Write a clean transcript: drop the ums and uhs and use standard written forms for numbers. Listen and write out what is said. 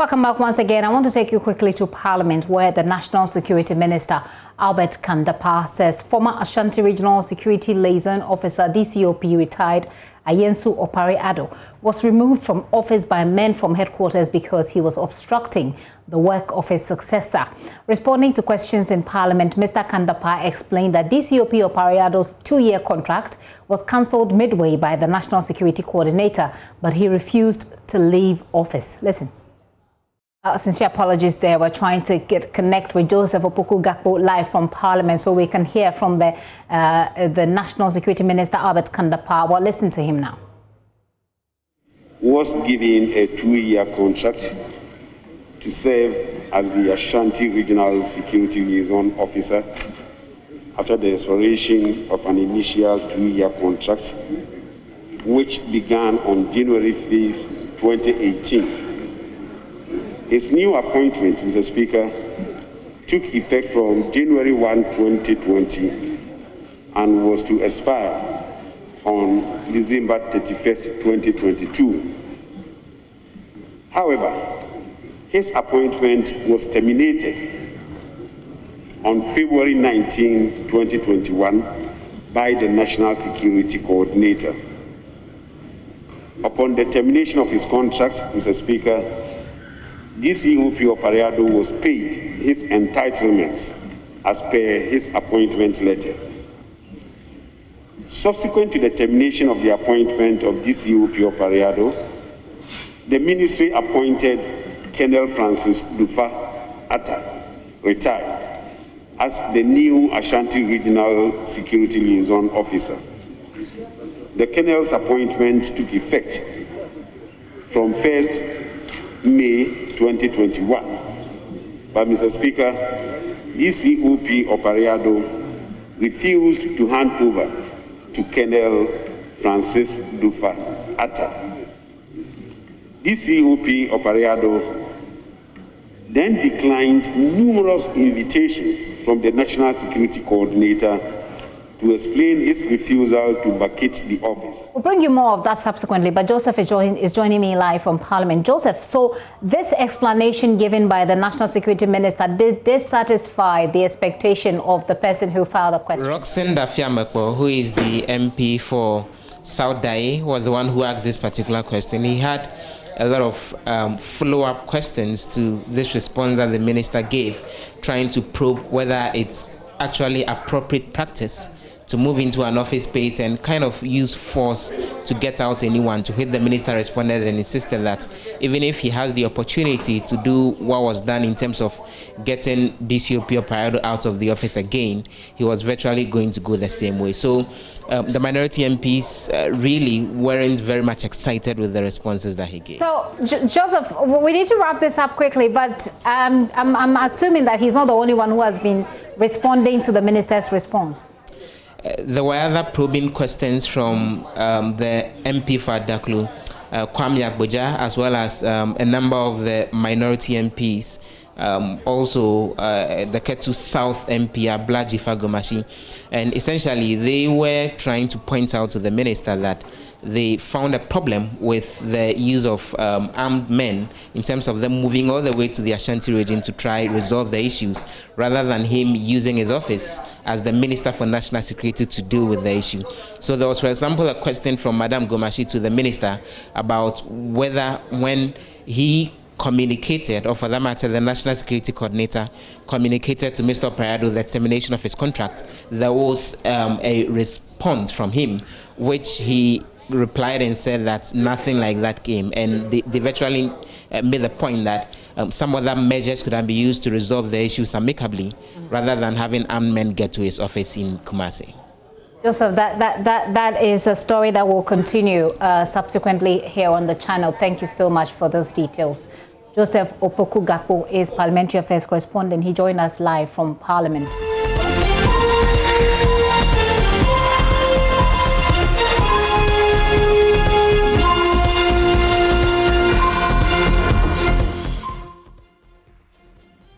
Welcome back once again. I want to take you quickly to Parliament, where the National Security Minister, Albert Kandapa, says former Ashanti Regional Security Liaison Officer, DCOP, retired Ayensu Opare Addo, was removed from office by men from headquarters because he was obstructing the work of his successor. Responding to questions in Parliament, Mr. Kandapa explained that DCOP Opare Addo's 2-year contract was cancelled midway by the National Security Coordinator, but he refused to leave office. Listen. Sincere apologies there. We're trying to connect with Joseph Opoku Gakpo live from Parliament so we can hear from the National Security Minister, Albert Kandapa. Well, listen to him now. Was given a 2-year contract to serve as the Ashanti Regional Security Liaison Officer after the expiration of an initial 2-year contract, which began on January 5th, 2018. His new appointment, Mr. Speaker, took effect from January 1, 2020 and was to expire on December 31st, 2022. However, his appointment was terminated on February 19, 2021 by the National Security Coordinator. Upon the termination of his contract, Mr. Speaker, DCOP Opare Addo was paid his entitlements as per his appointment letter. Subsequent to the termination of the appointment of DCOP Opare Addo, the ministry appointed Colonel Francis Dufa Atta, retired, as the new Ashanti Regional Security Liaison Officer. The Colonel's appointment took effect from 1st May 2021. But Mr. Speaker, DCOP Opare Addo refused to hand over to Colonel Francis Dufa Atta. DCOP Opare Addo then declined numerous invitations from the National Security Coordinator to explain his refusal to vacate the office. We'll bring you more of that subsequently, but Joseph is joining me live from Parliament. Joseph, so this explanation given by the National Security Minister, did this satisfy the expectation of the person who filed the question? Roxanne Dafiamekpo, who is the MP for South Dai, was the one who asked this particular question. He had a lot of follow-up questions to this response that the minister gave, trying to probe whether it's actually appropriate practice to move into an office space and kind of use force to get out anyone. To which the minister responded and insisted that even if he has the opportunity to do what was done in terms of getting DCOP Opare Addo out of the office again, he was virtually going to go the same way. So the minority MPs really weren't very much excited with the responses that he gave. So, Joseph, we need to wrap this up quickly, but I'm assuming that he's not the only one who has been responding to the minister's response. There were other probing questions from the MP for Daklu, Kwame Agboja, as well as a number of the minority MPs. Also the Ketu South MP, Ablaji Fagomashi, and essentially they were trying to point out to the minister that they found a problem with the use of armed men in terms of them moving all the way to the Ashanti region to try resolve the issues, rather than him using his office as the Minister for National Security to deal with the issue. So there was, for example, a question from Madam Gomashi to the minister about whether when he communicated, or for that matter, the National Security Coordinator communicated to Mr. Opare Addo the termination of his contract, there was a response from him, which he replied and said that nothing like that came, and they virtually made the point that some other measures could have been used to resolve the issues amicably, rather than having armed men get to his office in Kumasi. Joseph, that is a story that will continue subsequently here on the channel. Thank you so much for those details. Joseph Opoku Gakpo is Parliamentary Affairs Correspondent. He joined us live from Parliament.